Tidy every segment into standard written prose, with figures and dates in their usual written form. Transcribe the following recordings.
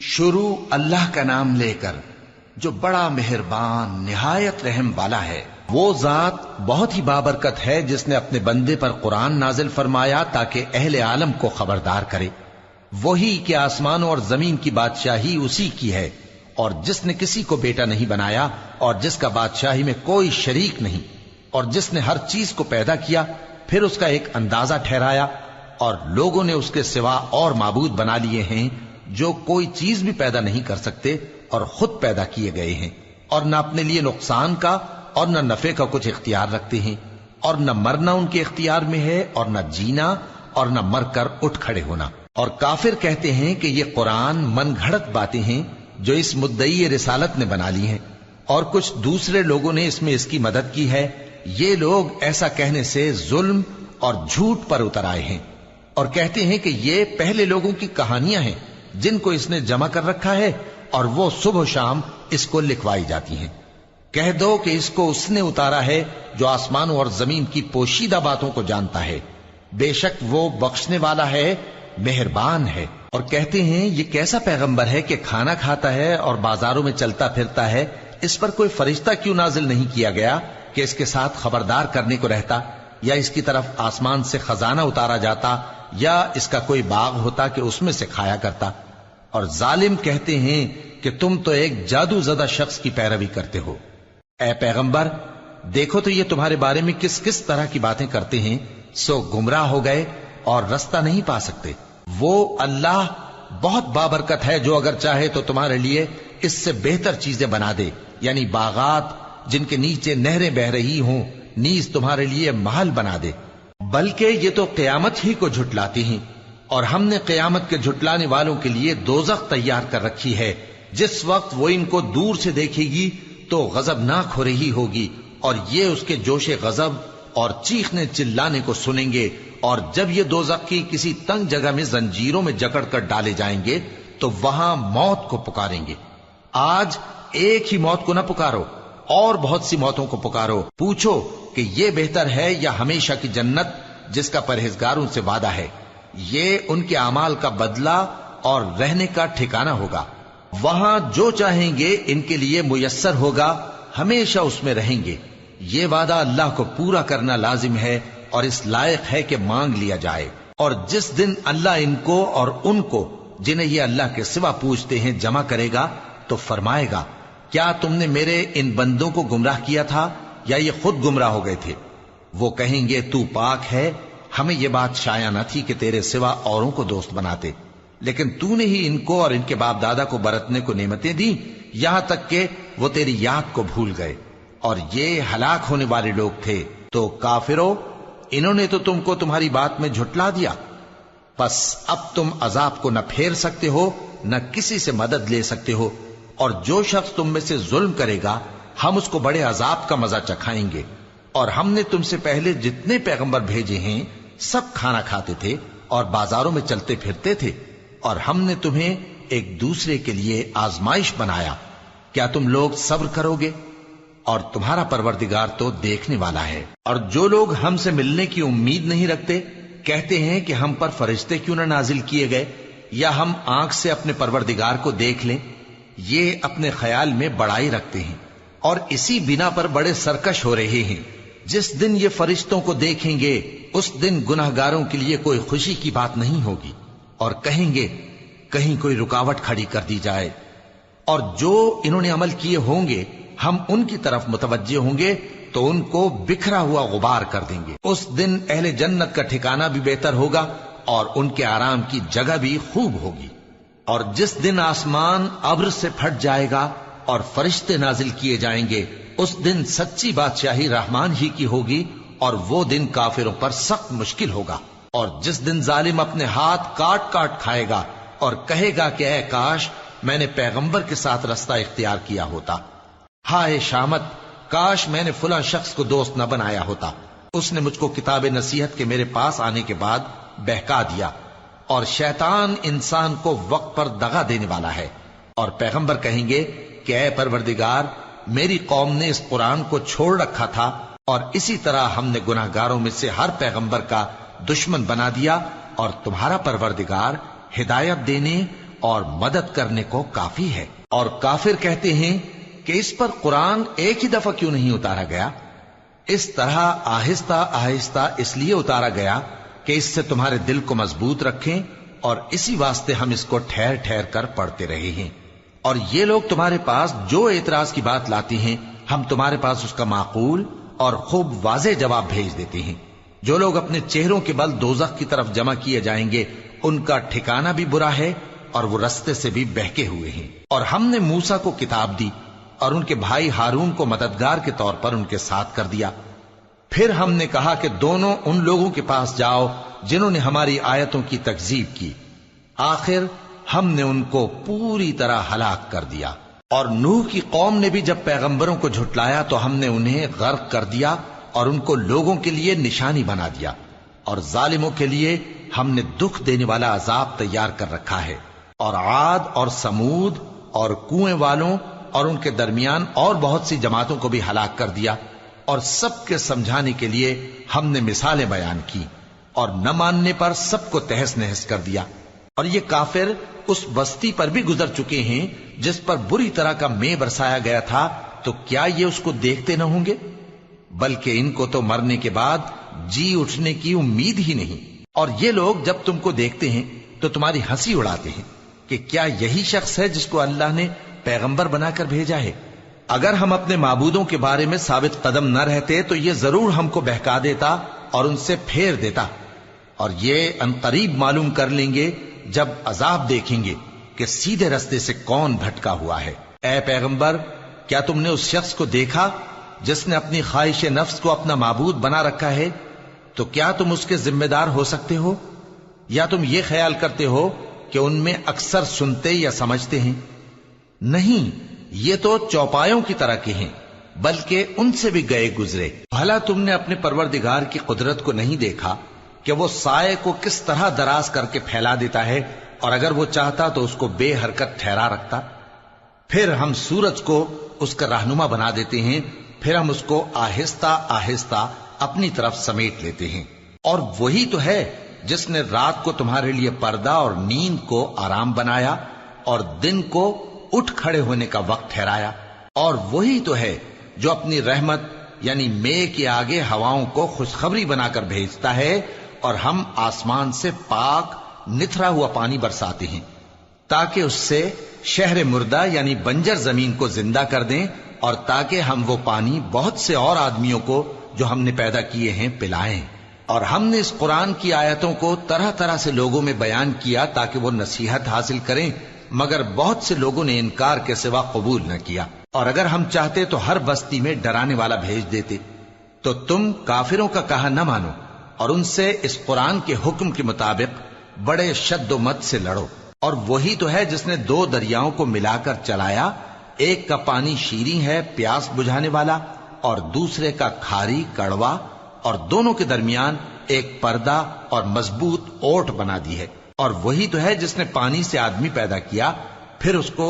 شروع اللہ کا نام لے کر جو بڑا مہربان نہایت رحم والا ہے۔ وہ ذات بہت ہی بابرکت ہے جس نے اپنے بندے پر قرآن نازل فرمایا تاکہ اہل عالم کو خبردار کرے۔ وہی کہ آسمانوں اور زمین کی بادشاہی اسی کی ہے، اور جس نے کسی کو بیٹا نہیں بنایا اور جس کا بادشاہی میں کوئی شریک نہیں، اور جس نے ہر چیز کو پیدا کیا پھر اس کا ایک اندازہ ٹھہرایا، اور لوگوں نے اس کے سوا اور معبود بنا لیے ہیں جو کوئی چیز بھی پیدا نہیں کر سکتے اور خود پیدا کیے گئے ہیں، اور نہ اپنے لیے نقصان کا اور نہ نفع کا کچھ اختیار رکھتے ہیں، اور نہ مرنا ان کے اختیار میں ہے اور نہ جینا اور نہ مر کر اٹھ کھڑے ہونا۔ اور کافر کہتے ہیں کہ یہ قرآن من گھڑت باتیں ہیں جو اس مدعی رسالت نے بنا لی ہیں، اور کچھ دوسرے لوگوں نے اس میں اس کی مدد کی ہے۔ یہ لوگ ایسا کہنے سے ظلم اور جھوٹ پر اتر آئے ہیں، اور کہتے ہیں کہ یہ پہلے لوگوں کی کہانیاں ہیں جن کو اس نے جمع کر رکھا ہے، اور وہ صبح و شام اس کو لکھوائی جاتی ہیں۔ کہہ دو کہ اس کو اس نے اتارا ہے جو آسمانوں اور زمین کی پوشیدہ باتوں کو جانتا ہے، بے شک وہ بخشنے والا ہے، مہربان ہے۔ اور کہتے ہیں یہ کیسا پیغمبر ہے کہ کھانا کھاتا ہے اور بازاروں میں چلتا پھرتا ہے، اس پر کوئی فرشتہ کیوں نازل نہیں کیا گیا کہ اس کے ساتھ خبردار کرنے کو رہتا، یا اس کی طرف آسمان سے خزانہ اتارا جاتا، یا اس کا کوئی باغ ہوتا کہ اس میں سے کھایا کرتا۔ اور ظالم کہتے ہیں کہ تم تو ایک جادو زدہ شخص کی پیروی کرتے ہو۔ اے پیغمبر دیکھو تو یہ تمہارے بارے میں کس کس طرح کی باتیں کرتے ہیں، سو گمراہ ہو گئے اور رستہ نہیں پا سکتے۔ وہ اللہ بہت بابرکت ہے جو اگر چاہے تو تمہارے لیے اس سے بہتر چیزیں بنا دے، یعنی باغات جن کے نیچے نہریں بہ رہی ہوں، نیز تمہارے لیے محل بنا دے۔ بلکہ یہ تو قیامت ہی کو جھٹلاتی ہیں، اور ہم نے قیامت کے جھٹلانے والوں کے لیے دوزخ تیار کر رکھی ہے، جس وقت وہ ان کو دور سے دیکھے گی تو غضبناک ہو رہی ہوگی، اور یہ اس کے جوش غضب اور چیخنے چلانے کو سنیں گے۔ اور جب یہ دوزخ کی کسی تنگ جگہ میں زنجیروں میں جکڑ کر ڈالے جائیں گے تو وہاں موت کو پکاریں گے۔ آج ایک ہی موت کو نہ پکارو، اور بہت سی موتوں کو پکارو، پوچھو کہ یہ بہتر ہے یا ہمیشہ کی جنت جس کا پرہیزگاروں سے وعدہ ہے۔ یہ ان کے اعمال کا بدلہ اور رہنے کا ٹھکانہ ہوگا، وہاں جو چاہیں گے ان کے لیے میسر ہوگا، ہمیشہ اس میں رہیں گے۔ یہ وعدہ اللہ کو پورا کرنا لازم ہے اور اس لائق ہے کہ مانگ لیا جائے۔ اور جس دن اللہ ان کو اور ان کو جنہیں یہ اللہ کے سوا پوچھتے ہیں جمع کرے گا تو فرمائے گا، کیا تم نے میرے ان بندوں کو گمراہ کیا تھا یا یہ خود گمراہ ہو گئے تھے؟ وہ کہیں گے تو پاک ہے، ہمیں یہ بات شایع نہ تھی کہ تیرے سوا اوروں کو دوست بناتے، لیکن تو نے ہی ان کو اور ان کے باپ دادا کو برتنے کو نعمتیں دی، یہاں تک کہ وہ تیری یاد کو بھول گئے، اور یہ ہلاک ہونے والے لوگ تھے۔ تو کافرو، انہوں نے تو تم کو تمہاری بات میں جھٹلا دیا، پس اب تم عذاب کو نہ پھیر سکتے ہو نہ کسی سے مدد لے سکتے ہو، اور جو شخص تم میں سے ظلم کرے گا ہم اس کو بڑے عذاب کا مزہ چکھائیں گے۔ اور ہم نے تم سے پہلے جتنے پیغمبر بھیجے ہیں سب کھانا کھاتے تھے اور بازاروں میں چلتے پھرتے تھے، اور ہم نے تمہیں ایک دوسرے کے لیے آزمائش بنایا، کیا تم لوگ صبر کرو گے؟ اور تمہارا پروردگار تو دیکھنے والا ہے۔ اور جو لوگ ہم سے ملنے کی امید نہیں رکھتے کہتے ہیں کہ ہم پر فرشتے کیوں نہ نازل کیے گئے، یا ہم آنکھ سے اپنے پروردگار کو دیکھ لیں۔ یہ اپنے خیال میں بڑائی رکھتے ہیں اور اسی بنا پر بڑے سرکش ہو رہے ہیں۔ جس دن یہ فرشتوں کو دیکھیں گے اس دن گناہگاروں کے لیے کوئی خوشی کی بات نہیں ہوگی، اور کہیں گے کہیں کوئی رکاوٹ کھڑی کر دی جائے۔ اور جو انہوں نے عمل کیے ہوں گے ہم ان کی طرف متوجہ ہوں گے تو ان کو بکھرا ہوا غبار کر دیں گے۔ اس دن اہل جنت کا ٹھکانہ بھی بہتر ہوگا اور ان کے آرام کی جگہ بھی خوب ہوگی۔ اور جس دن آسمان ابر سے پھٹ جائے گا اور فرشتے نازل کیے جائیں گے، اس دن سچی بادشاہی رحمان ہی کی ہوگی، اور وہ دن کافروں پر سخت مشکل ہوگا۔ اور جس دن ظالم اپنے ہاتھ کاٹ کاٹ کھائے گا اور کہے گا کہ اے کاش میں نے پیغمبر کے ساتھ رستہ اختیار کیا ہوتا، ہائے شامت، کاش میں نے فلاں شخص کو دوست نہ بنایا ہوتا، اس نے مجھ کو کتاب نصیحت کے میرے پاس آنے کے بعد بہکا دیا۔ اور شیطان انسان کو وقت پر دغا دینے والا ہے۔ اور پیغمبر کہیں گے کہ اے پروردگار، میری قوم نے اس قرآن کو چھوڑ رکھا تھا، اور اسی طرح ہم نے گناہگاروں میں سے ہر پیغمبر کا دشمن بنا دیا، اور تمہارا پروردگار ہدایت دینے اور مدد کرنے کو کافی ہے۔ اور کافر کہتے ہیں کہ اس پر قرآن ایک ہی دفعہ کیوں نہیں اتارا گیا؟ اس طرح آہستہ آہستہ اس لیے اتارا گیا کہ اس سے تمہارے دل کو مضبوط رکھیں، اور اسی واسطے ہم اس کو ٹھہر ٹھہر کر پڑھتے رہے ہیں۔ اور یہ لوگ تمہارے پاس جو اعتراض کی بات لاتی ہیں، ہم تمہارے پاس اس کا معقول اور خوب واضح جواب بھیج دیتے ہیں۔ جو لوگ اپنے چہروں کے بل دوزخ کی طرف جمع کیے جائیں گے، ان کا ٹھکانہ بھی برا ہے اور وہ رستے سے بھی بہکے ہوئے ہیں۔ اور ہم نے موسیٰ کو کتاب دی اور ان کے بھائی ہارون کو مددگار کے طور پر ان کے ساتھ کر دیا۔ پھر ہم نے کہا کہ دونوں ان لوگوں کے پاس جاؤ جنہوں نے ہماری آیتوں کی تکذیب کی۔ آخر ہم نے ان کو پوری طرح ہلاک کر دیا۔ اور نوح کی قوم نے بھی جب پیغمبروں کو جھٹلایا تو ہم نے انہیں غرق کر دیا اور ان کو لوگوں کے لیے نشانی بنا دیا، اور ظالموں کے لیے ہم نے دکھ دینے والا عذاب تیار کر رکھا ہے۔ اور عاد اور سمود اور کنویں والوں اور ان کے درمیان اور بہت سی جماعتوں کو بھی ہلاک کر دیا، اور سب کے سمجھانے کے لیے ہم نے مثالیں بیان کی، اور نہ ماننے پر سب کو تہس نہس کر دیا۔ اور یہ کافر اس بستی پر بھی گزر چکے ہیں جس پر بری طرح کا مے برسایا گیا تھا، تو کیا یہ اس کو دیکھتے نہ ہوں گے؟ بلکہ ان کو تو مرنے کے بعد جی اٹھنے کی امید ہی نہیں۔ اور یہ لوگ جب تم کو دیکھتے ہیں تو تمہاری ہنسی اڑاتے ہیں کہ کیا یہی شخص ہے جس کو اللہ نے پیغمبر بنا کر بھیجا ہے؟ اگر ہم اپنے معبودوں کے بارے میں ثابت قدم نہ رہتے تو یہ ضرور ہم کو بہکا دیتا اور ان سے پھیر دیتا، اور یہ انقریب معلوم کر لیں گے جب عذاب دیکھیں گے کہ سیدھے رستے سے کون بھٹکا ہوا ہے۔ اے پیغمبر، کیا تم نے اس شخص کو دیکھا جس نے اپنی خواہش نفس کو اپنا معبود بنا رکھا ہے؟ تو کیا تم اس کے ذمہ دار ہو سکتے ہو؟ یا تم یہ خیال کرتے ہو کہ ان میں اکثر سنتے یا سمجھتے ہیں؟ نہیں، یہ تو چوپایوں کی طرح کے ہیں، بلکہ ان سے بھی گئے گزرے۔ بھلا تم نے اپنے پروردگار کی قدرت کو نہیں دیکھا کہ وہ سائے کو کس طرح دراز کر کے پھیلا دیتا ہے، اور اگر وہ چاہتا تو اس کو بے حرکت ٹھہرا رکھتا؟ پھر ہم سورج کو اس کا رہنما بنا دیتے ہیں، پھر ہم اس کو آہستہ آہستہ اپنی طرف سمیٹ لیتے ہیں۔ اور وہی تو ہے جس نے رات کو تمہارے لیے پردہ اور نیند کو آرام بنایا اور دن کو اٹھ کھڑے ہونے کا وقت ٹھہرایا۔ اور وہی تو ہے جو اپنی رحمت یعنی مے کے آگے ہواؤں کو خوشخبری بنا کر بھیجتا ہے، اور ہم آسمان سے پاک نتھرا ہوا پانی برساتے ہیں تاکہ اس سے شہر مردہ یعنی بنجر زمین کو زندہ کر دیں، اور تاکہ ہم وہ پانی بہت سے اور آدمیوں کو جو ہم نے پیدا کیے ہیں پلائیں۔ اور ہم نے اس قرآن کی آیتوں کو طرح طرح سے لوگوں میں بیان کیا تاکہ وہ نصیحت حاصل کریں، مگر بہت سے لوگوں نے انکار کے سوا قبول نہ کیا۔ اور اگر ہم چاہتے تو ہر بستی میں ڈرانے والا بھیج دیتے، تو تم کافروں کا کہا نہ مانو اور ان سے اس قرآن کے حکم کے مطابق بڑے شد و مت سے لڑو۔ اور وہی تو ہے جس نے دو دریاؤں کو ملا کر چلایا، ایک کا پانی شیریں ہے پیاس بجھانے والا، اور دوسرے کا کھاری کڑوا، اور دونوں کے درمیان ایک پردہ اور مضبوط اوٹ بنا دی ہے۔ اور وہی تو ہے جس نے پانی سے آدمی پیدا کیا، پھر اس کو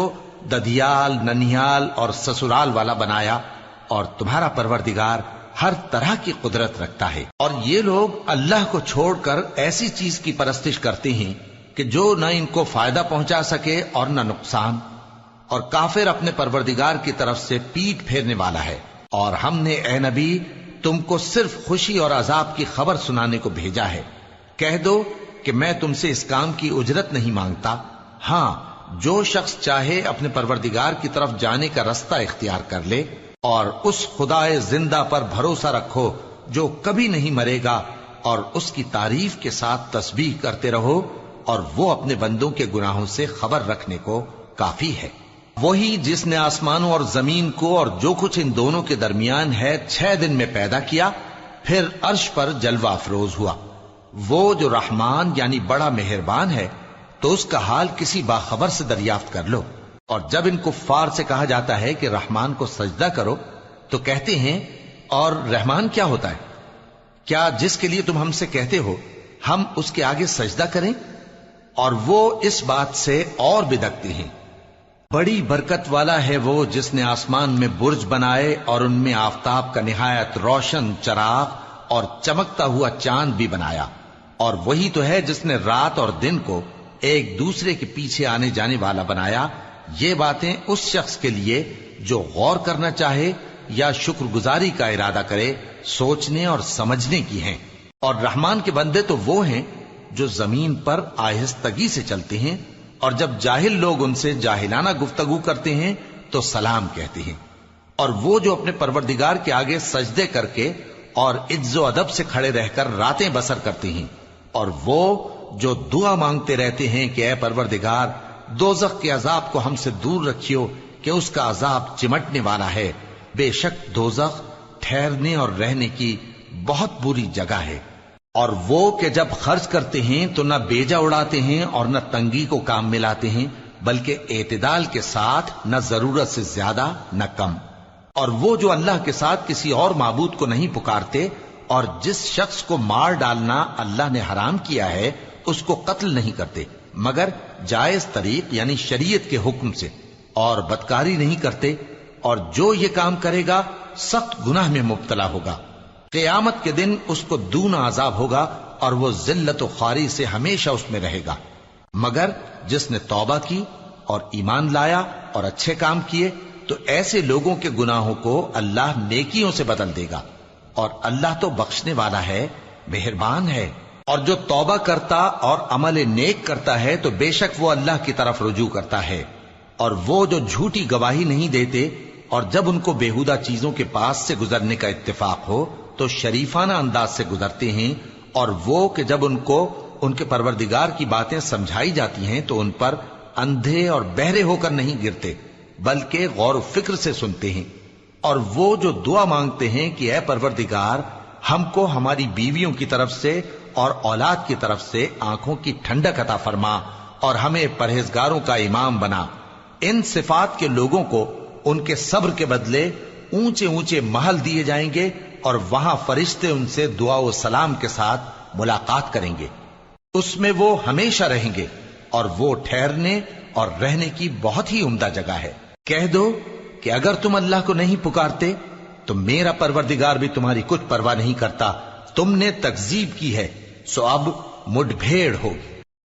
ددھیال، ننیال اور سسرال والا بنایا، اور تمہارا پروردگار ہر طرح کی قدرت رکھتا ہے۔ اور یہ لوگ اللہ کو چھوڑ کر ایسی چیز کی پرستش کرتے ہیں کہ جو نہ ان کو فائدہ پہنچا سکے اور نہ نقصان، اور کافر اپنے پروردگار کی طرف سے پیٹ پھیرنے والا ہے۔ اور ہم نے اے نبی تم کو صرف خوشی اور عذاب کی خبر سنانے کو بھیجا ہے۔ کہہ دو کہ میں تم سے اس کام کی اجرت نہیں مانگتا، ہاں جو شخص چاہے اپنے پروردگار کی طرف جانے کا رستہ اختیار کر لے، اور اس خدائے زندہ پر بھروسہ رکھو جو کبھی نہیں مرے گا، اور اس کی تعریف کے ساتھ تسبیح کرتے رہو، اور وہ اپنے بندوں کے گناہوں سے خبر رکھنے کو کافی ہے۔ وہی جس نے آسمانوں اور زمین کو اور جو کچھ ان دونوں کے درمیان ہے 6 دن میں پیدا کیا، پھر عرش پر جلوہ افروز ہوا۔ وہ جو رحمان یعنی بڑا مہربان ہے، تو اس کا حال کسی باخبر سے دریافت کر لو۔ اور جب ان کفار سے کہا جاتا ہے کہ رحمان کو سجدہ کرو، تو کہتے ہیں اور رحمان کیا ہوتا ہے؟ کیا جس کے لیے تم ہم سے کہتے ہو ہم اس کے آگے سجدہ کریں؟ اور وہ اس بات سے اور بدکتے ہیں۔ بڑی برکت والا ہے وہ جس نے آسمان میں برج بنائے اور ان میں آفتاب کا نہایت روشن چراغ اور چمکتا ہوا چاند بھی بنایا۔ اور وہی تو ہے جس نے رات اور دن کو ایک دوسرے کے پیچھے آنے جانے والا بنایا، یہ باتیں اس شخص کے لیے جو غور کرنا چاہے یا شکر گزاری کا ارادہ کرے سوچنے اور سمجھنے کی ہیں۔ اور رحمان کے بندے تو وہ ہیں جو زمین پر آہستگی سے چلتے ہیں، اور جب جاہل لوگ ان سے جاہلانہ گفتگو کرتے ہیں تو سلام کہتے ہیں۔ اور وہ جو اپنے پروردگار کے آگے سجدے کر کے اور عز و ادب سے کھڑے رہ کر راتیں بسر کرتے ہیں، اور وہ جو دعا مانگتے رہتے ہیں کہ اے پروردگار دوزخ کے عذاب کو ہم سے دور رکھیو کہ اس کا عذاب چمٹنے والا ہے، بے شک دوزخ ٹھہرنے اور رہنے کی بہت بری جگہ ہے۔ اور وہ کہ جب خرچ کرتے ہیں تو نہ بیجا اڑاتے ہیں اور نہ تنگی کو کام میں لاتے ہیں، بلکہ اعتدال کے ساتھ، نہ ضرورت سے زیادہ نہ کم۔ اور وہ جو اللہ کے ساتھ کسی اور معبود کو نہیں پکارتے، اور جس شخص کو مار ڈالنا اللہ نے حرام کیا ہے اس کو قتل نہیں کرتے مگر جائز طریق یعنی شریعت کے حکم سے، اور بدکاری نہیں کرتے، اور جو یہ کام کرے گا سخت گناہ میں مبتلا ہوگا۔ قیامت کے دن اس کو دونا عذاب ہوگا اور وہ ذلت و خواری سے ہمیشہ اس میں رہے گا، مگر جس نے توبہ کی اور ایمان لایا اور اچھے کام کیے تو ایسے لوگوں کے گناہوں کو اللہ نیکیوں سے بدل دے گا، اور اللہ تو بخشنے والا ہے، مہربان ہے۔ اور جو توبہ کرتا اور عمل نیک کرتا ہے تو بے شک وہ اللہ کی طرف رجوع کرتا ہے۔ اور وہ جو جھوٹی گواہی نہیں دیتے اور جب ان کو بےہودہ چیزوں کے پاس سے گزرنے کا اتفاق ہو تو شریفانہ انداز سے گزرتے ہیں، اور وہ کہ جب ان کو ان کے پروردگار کی باتیں سمجھائی جاتی ہیں تو ان پر اندھے اور بہرے ہو کر نہیں گرتے بلکہ غور و فکر سے سنتے ہیں۔ اور وہ جو دعا مانگتے ہیں کہ اے پروردگار ہم کو ہماری بیویوں کی طرف سے اور اولاد کی طرف سے آنکھوں کی ٹھنڈک عطا فرما اور ہمیں پرہیزگاروں کا امام بنا، ان صفات کے لوگوں کو ان کے صبر کے بدلے اونچے اونچے محل دیے جائیں گے، اور وہاں فرشتے ان سے دعا و سلام کے ساتھ ملاقات کریں گے، اس میں وہ ہمیشہ رہیں گے، اور وہ ٹھہرنے اور رہنے کی بہت ہی عمدہ جگہ ہے۔ کہہ دو کہ اگر تم اللہ کو نہیں پکارتے تو میرا پروردگار بھی تمہاری کچھ پرواہ نہیں کرتا، تم نے تکذیب کی ہے سو اب مڈ بھیڑ ہوگی۔